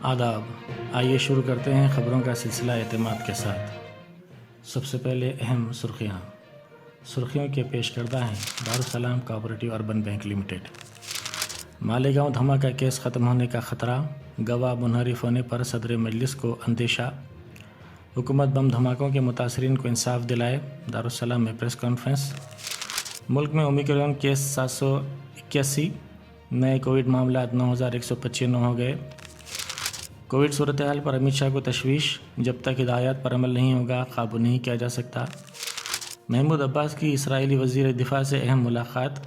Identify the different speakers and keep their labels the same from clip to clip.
Speaker 1: آداب، آئیے شروع کرتے ہیں خبروں کا سلسلہ اعتماد کے ساتھ۔ سب سے پہلے اہم سرخیوں کے پیش کردہ ہیں۔ Darussalam cooperative urban bank limited. Malegaon دھماکہ کیس ختم ہونے کا خطرہ، گواہ منحرف ہونے پر صدر مجلس کو اندیشہ۔ حکومت بم دھماکوں کے متاثرین کو انصاف دلائے، دارالسلام میں پریس کانفرنس۔ ملک میں اومیکرون کیس 781، نئے کووڈ معاملات 9195 ہو گئے۔ کووڈ صورتحال پر امت شاہ کو تشویش، جب تک ہدایات پر عمل نہیں ہوگا قابو نہیں کیا جا سکتا۔ محمود عباس کی اسرائیلی وزیر دفاع سے اہم ملاقات۔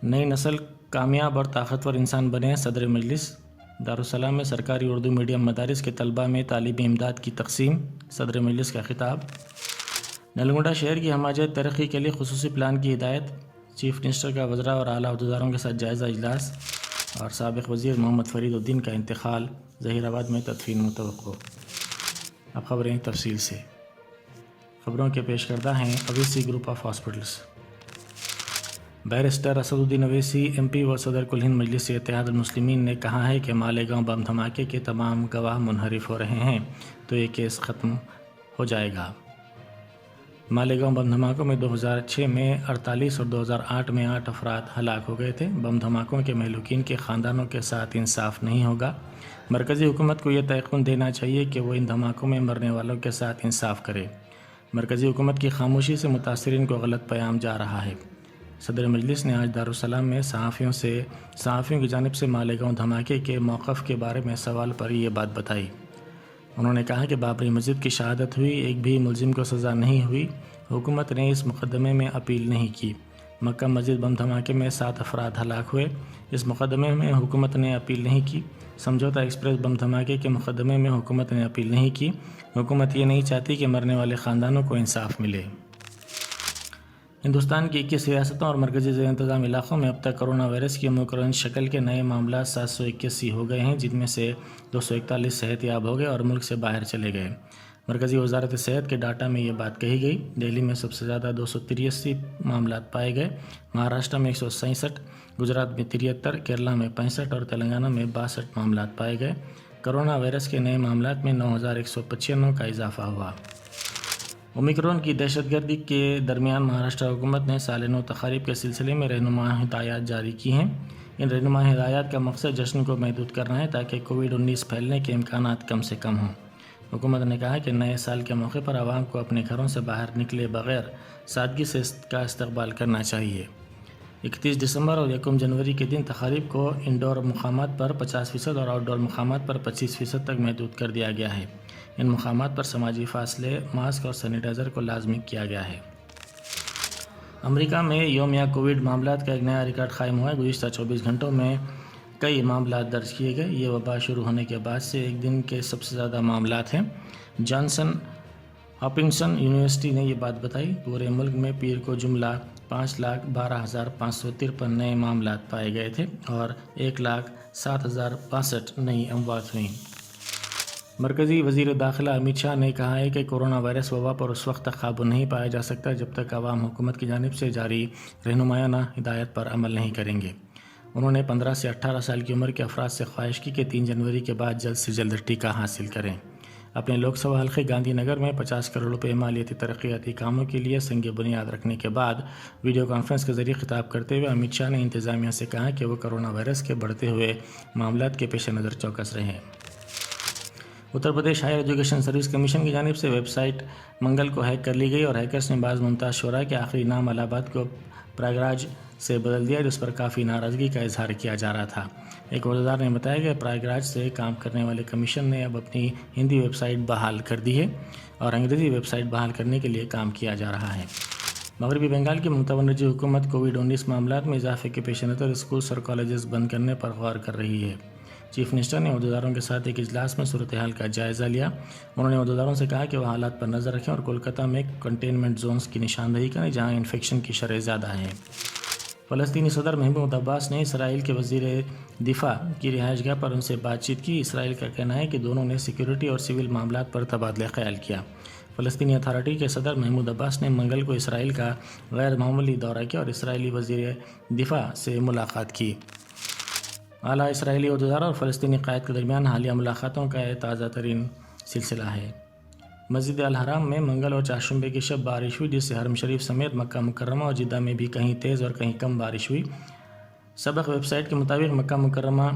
Speaker 1: نئی نسل کامیاب اور طاقتور انسان بنے، صدر مجلس۔ دارالسلام میں سرکاری اردو میڈیم مدارس کے طلباء میں تعلیمی امداد کی تقسیم، صدر مجلس کا خطاب۔ نلگونڈا شہر کی ہمہ ترقی کے لیے خصوصی پلان کی ہدایت، چیف منسٹر کا وزراء اور اعلیٰ عہدیداروں کے ساتھ جائزہ اجلاس۔ اور سابق وزیر محمد فرید الدین کا انتقال، ظہیر آباد میں تدفین متوقع۔ اب خبریں تفصیل سے۔ خبروں کے پیش کردہ ہیں Owaisi group of hospitals. Barrister Asad Uddin Owaisi M P و صدر کل ہند مجلس اتحاد المسلمین نے کہا ہے کہ مالیگاؤں بم دھماکے کے تمام گواہ منحرف ہو رہے ہیں تو یہ کیس ختم ہو جائے گا۔ مالیگاؤں بم دھماکوں میں 2006 میں 48 اور 2008 میں 8 افراد ہلاک ہو گئے تھے۔ بم دھماکوں کے مہلوکین کے خاندانوں کے ساتھ انصاف نہیں ہوگا۔ مرکزی حکومت کو یہ تیقن دینا چاہیے کہ وہ ان دھماکوں میں مرنے والوں کے ساتھ انصاف کرے۔ مرکزی حکومت کی خاموشی سے متاثرین کو غلط پیغام جا رہا ہے۔ صدر مجلس نے آج دارالسلام میں صحافیوں کی جانب سے مالیگاؤں دھماکے کے موقف کے بارے میں سوال پر یہ بات بتائی۔ انہوں نے کہا کہ بابری مسجد کی شہادت ہوئی، ایک بھی ملزم کو سزا نہیں ہوئی، حکومت نے اس مقدمے میں اپیل نہیں کی۔ مکہ مسجد بم دھماکے میں 7 افراد ہلاک ہوئے، اس مقدمے میں حکومت نے اپیل نہیں کی۔ سمجھوتہ ایکسپریس بم دھماکے کے مقدمے میں حکومت نے اپیل نہیں کی۔ حکومت یہ نہیں چاہتی کہ مرنے والے خاندانوں کو انصاف ملے۔ ہندوستان کی 21 ریاستوں اور مرکزی زیر انتظام علاقوں میں اب تک کرونا وائرس کی اومیکرون شکل کے نئے معاملات 781 ہو گئے ہیں، جن میں سے 241 صحت یاب ہو گئے اور ملک سے باہر چلے گئے۔ مرکزی وزارت صحت کے ڈاٹا میں یہ بات کہی گئی۔ دہلی میں سب سے زیادہ 283 معاملات پائے گئے، مہاراشٹر میں 167، گجرات میں 73، کیرلا میں 65 اور تلنگانہ میں 62 معاملات پائے گئے۔ کرونا وائرس کے نئے معاملات میں 9195 کا اضافہ ہوا۔ اومیکرون کی دہشت گردی کے درمیان مہاراشٹر حکومت نے سال نو تقاریب کے سلسلے میں رہنما ہدایات جاری کی ہیں۔ ان رہنما ہدایات کا مقصد جشن کو محدود کرنا ہے تاکہ کووڈ-19 پھیلنے کے امکانات کم سے کم ہوں۔ حکومت نے کہا کہ نئے سال کے موقع پر عوام کو اپنے گھروں سے باہر نکلے بغیر سادگی سے اس کا استقبال کرنا چاہیے۔ 31 دسمبر اور 1 جنوری کے دن تقاریب کو انڈور مقامات پر 50% اور آؤٹ ڈور مقامات پر 25% تک محدود کر دیا گیا ہے۔ ان مقامات پر سماجی فاصلے، ماسک اور سینیٹائزر کو لازمی کیا گیا ہے۔ امریکہ میں یومیہ کووڈ معاملات کا ایک نیا ریکارڈ قائم ہوا ہے۔ گزشتہ 24 گھنٹوں میں کئی معاملات درج کیے گئے۔ یہ وبا شروع ہونے کے بعد سے ایک دن کے سب سے زیادہ معاملات ہیں۔ جانسن ہاپکنسن یونیورسٹی نے یہ بات بتائی۔ پورے ملک میں پیر کو جملہ 5,12,553 نئے معاملات پائے گئے تھے اور 1,07,062 نئی اموات ہوئیں۔ مرکزی وزیر داخلہ امت شاہ نے کہا ہے کہ کورونا وائرس وبا پر اس وقت تک قابو نہیں پایا جا سکتا جب تک عوام حکومت کی جانب سے جاری رہنمایانہ ہدایت پر عمل نہیں کریں گے۔ انہوں نے 15 سے 18 سال کی عمر کے افراد سے خواہش کی کہ 3 جنوری کے بعد جلد سے جلد ٹیکہ حاصل کریں۔ اپنے لوک سبھا حلقے گاندھی نگر میں 50 کروڑ روپے مالیاتی ترقیاتی کاموں کے لیے سنگ بنیاد رکھنے کے بعد ویڈیو کانفرنس کے ذریعے خطاب کرتے ہوئے امت شاہ نے انتظامیہ سے کہا کہ وہ کرونا وائرس کے بڑھتے ہوئے معاملات کے پیش نظر چوکس رہیں۔ Uttar Pradesh higher education service commission کی جانب سے ویب سائٹ منگل کو ہیک کر لی گئی اور ہیکرز نے بعض ممتاز شعراء کے آخری نام الہ آباد کو پریاگراج سے بدل دیا، جس پر کافی ناراضگی کا اظہار کیا جا رہا تھا۔ ایک عہدیدار نے بتایا کہ پریاگراج سے کام کرنے والے کمیشن نے اب اپنی ہندی ویب سائٹ بحال کر دی ہے اور انگریزی ویب سائٹ بحال کرنے کے لیے کام کیا جا رہا ہے۔ مغربی بنگال کی ممتا بنرجی حکومت کووڈ-19 معاملات میں اضافے کے پیش نظر اسکولز اور کالجز بند کرنے پر غور کر رہی ہے۔ چیف منسٹر نے عہدیداروں کے ساتھ ایک اجلاس میں صورتحال کا جائزہ لیا۔ انہوں نے عہدیداروں سے کہا کہ وہ حالات پر نظر رکھیں اور کولکاتہ میں کنٹینمنٹ زونز کی نشاندہی کریں جہاں انفیکشن کی شرح زیادہ ہے۔ فلسطینی صدر محمود عباس نے اسرائیل کے وزیر دفاع کی رہائش گاہ پر ان سے بات چیت کی۔ اسرائیل کا کہنا ہے کہ دونوں نے سیکیورٹی اور سول معاملات پر تبادلہ خیال کیا۔ فلسطینی اتھارٹی کے صدر محمود عباس نے منگل کو اسرائیل کا غیر معمولی دورہ کیا اور اسرائیلی وزیر دفاع سے ملاقات کی۔ اعلیٰ اسرائیلی عہدیدار اور فلسطینی قائد کے درمیان حالیہ ملاقاتوں کا یہ تازہ ترین سلسلہ ہے۔ مسجد الحرام میں منگل اور چہارشنبے کی شب بارش ہوئی، جس سے حرم شریف سمیت مکہ مکرمہ اور جدہ میں بھی کہیں تیز اور کہیں کم بارش ہوئی۔ سبق ویب سائٹ کے مطابق مکہ مکرمہ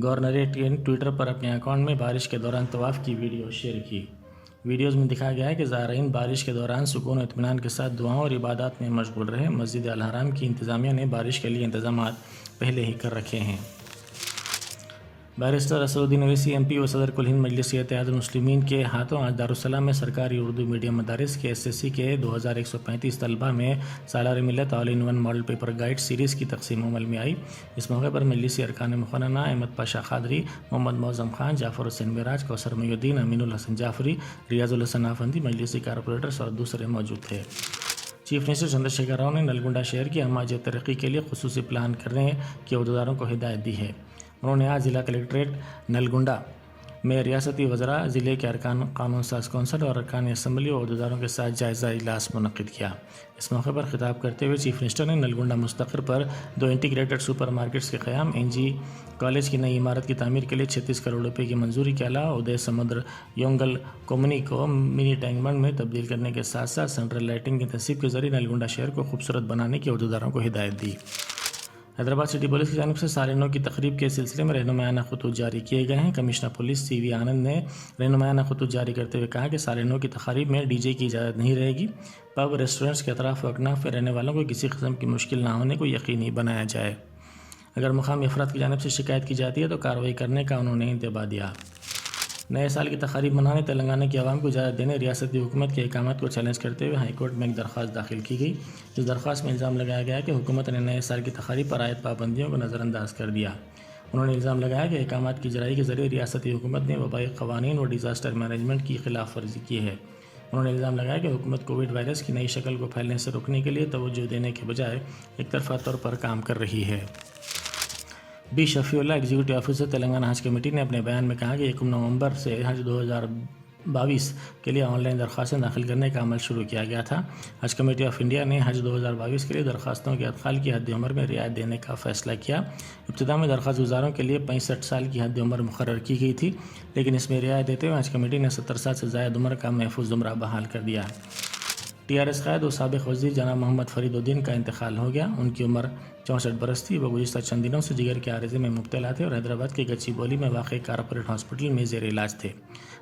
Speaker 1: گورنریٹ نے ٹویٹر پر اپنے اکاؤنٹ میں بارش کے دوران طواف کی ویڈیو شیئر کی۔ ویڈیوز میں دکھایا گیا ہے کہ زائرین بارش کے دوران سکون و اطمینان کے ساتھ دعاؤں اور عبادات میں مشغول رہے۔ مسجد الحرام کی انتظامیہ نے بارش کے لیے انتظامات پہلے ہی کر رکھے ہیں۔ بیرسٹر اسد الدین اویسی ایم پی و صدر کل ہند مجلس اتحاد المسلمین کے ہاتھوں آج دارالسلام میں سرکاری اردو میڈیم مدارس کے SSC کے 2135 طلبہ میں Salar Millat all in one model paper guide series کی تقسیم عمل میں آئی۔ اس موقع پر مجلسی ارکان مقننہ احمد پاشا قادری، محمد معظم خان، جعفر حسین معراج، کوثر محی الدین، امین الحسن جعفری، ریاض الحسن آفندی، مجلسی کارپوریٹرز اور دوسرے موجود تھے۔ چیف منسٹر چندر شیکھر راؤ نے نلگنڈا شہر کی ہمہ ترقی کے لیے خصوصی پلان کرنے کے عہدیداروں کو ہدایت دی ہے۔ انہوں نے آج ضلع کلکٹریٹ نلگنڈا میں ریاستی وزراء، ضلع کے ارکان قانون ساز کونسل اور ارکان اسمبلی و عہدیداروں کے ساتھ جائزہ اجلاس منعقد کیا۔ اس موقع پر خطاب کرتے ہوئے چیف منسٹر نے نلگنڈا مستقر پر 2 انٹیگریٹڈ سپر مارکیٹس کے قیام، NG کالج کی نئی عمارت کی تعمیر کے لیے 36 کروڑ روپے کی منظوری کے علاوہ ادے سمندر یونگل کومنی کو منی ٹینک بنڈ میں تبدیل کرنے کے ساتھ ساتھ سینٹرل لائٹنگ کی تنصیب کے ذریعے نلگنڈا شہر کو خوبصورت بنانے کی عہدیداروں کو ہدایت دی۔ حیدرآباد سٹی پولیس کی جانب سے سال نو کی تقریب کے سلسلے میں رہنمایانہ خطوط جاری کیے گئے ہیں۔ کمشنر پولیس CV آنند نے رہنمایانہ خطوط جاری کرتے ہوئے کہا کہ سال نو کی تقاریب میں DJ کی اجازت نہیں رہے گی۔ پب، ریسٹورنٹس کے اطراف و اکناف میں رہنے والوں کو کسی قسم کی مشکل نہ ہونے کو یقینی بنایا جائے۔ اگر مقامی افراد کی جانب سے شکایت کی جاتی ہے تو کارروائی کرنے کا انہوں نے انتباہ دیا۔ نئے سال کی تقاریب منانے تلنگانہ کی عوام کو اجازت دینے ریاستی حکومت کے احکامات کو چیلنج کرتے ہوئے ہائی کورٹ میں ایک درخواست داخل کی گئی۔ اس درخواست میں الزام لگایا گیا کہ حکومت نے نئے سال کی تقاریب پر عائد پابندیوں کو نظر انداز کر دیا۔ انہوں نے الزام لگایا کہ احکامات کی اجرائی کے ذریعے ریاستی حکومت نے وبائی قوانین و ڈیزاسٹر مینجمنٹ کی خلاف ورزی کی ہے۔ انہوں نے الزام لگایا کہ حکومت کووڈ وائرس کی نئی شکل کو پھیلنے سے روکنے کے لیے توجہ دینے کے بجائے ایک طرفہ طور پر کام کر رہی ہے۔ B Shafiullah, executive officer Telangana Haj committee نے اپنے بیان میں کہا کہ 1 نومبر سے حج 2022 کے لیے آن لائن درخواستیں داخل کرنے کا عمل شروع کیا گیا تھا۔ حج کمیٹی آف انڈیا نے حج 2022 کے لیے درخواستوں کے ادخال کی حد عمر میں رعایت دینے کا فیصلہ کیا۔ ابتدا میں درخواست گزاروں کے لیے 65 سال کی حد عمر مقرر کی گئی تھی، لیکن اس میں رعایت دیتے ہوئے حج کمیٹی نے 70 سال سے زائد عمر کا محفوظ زمرہ بحال کر دیا۔ TRS قائد و سابق وزیر جناب محمد فرید الدین کا انتقال ہو گیا۔ ان کی عمر 64 برس تھی۔ وہ گزشتہ چند دنوں سے جگر کے عارضے میں مبتلا تھے اور حیدرآباد کے گچی بولی میں واقع کارپوریٹ ہاسپٹل میں زیر علاج تھے۔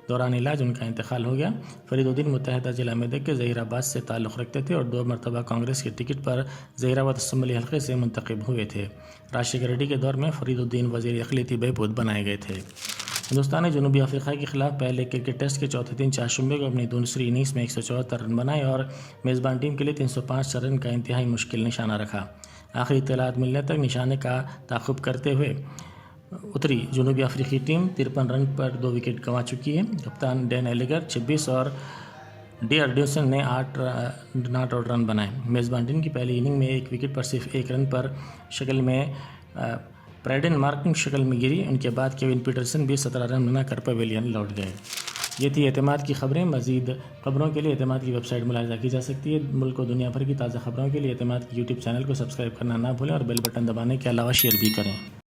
Speaker 1: دوران علاج ان کا انتقال ہو گیا۔ فرید الدین متحدہ ضلع میدک کے ظہیر آباد سے تعلق رکھتے تھے اور 2 مرتبہ کانگریس کے ٹکٹ پر ظہیر آباد اسمبلی حلقے سے منتخب ہوئے تھے۔ راشیکھر ریڈی کے دور میں فرید الدین وزیر اقلیتی بہبود بنائے گئے تھے۔ ہندوستان نے جنوبی افریقہ کے خلاف پہلے کرکٹ ٹیسٹ کے چوتھے دن چہارشنبے کو اپنی دوسری اننگز میں 174 رن بنائے اور میزبان ٹیم کے لیے 305 رن کا انتہائی مشکل نشانہ رکھا۔ آخری اطلاعات ملنے تک نشانے کا تعاقب کرتے ہوئے اتری جنوبی افریقی ٹیم 53 رن پر 2 وکٹ گنوا چکی ہے۔ کپتان ڈین ایلیگر 26 اور ڈیئر ڈیوسن نے 8 ناٹ آؤٹ رن بنائے۔ میزبان ٹیم کی پہلی اننگ میں 1 وکٹ پر صرف 1 رن پر شکل میں پریڈن مارکنگ شکل میں گری۔ ان کے بعد کیون پیٹرسن بھی 17 رن بنا کر پویلین لوٹ گئے۔ یہ تھی اعتماد کی خبریں۔ مزید خبروں کے لیے اعتماد کی ویب سائٹ ملاحظہ کی جا سکتی ہے۔ ملک و دنیا بھر کی تازہ خبروں کے لیے اعتماد کی YouTube چینل کو سبسکرائب کرنا نہ بھولیں اور بیل بٹن دبانے کے علاوہ شیئر بھی کریں۔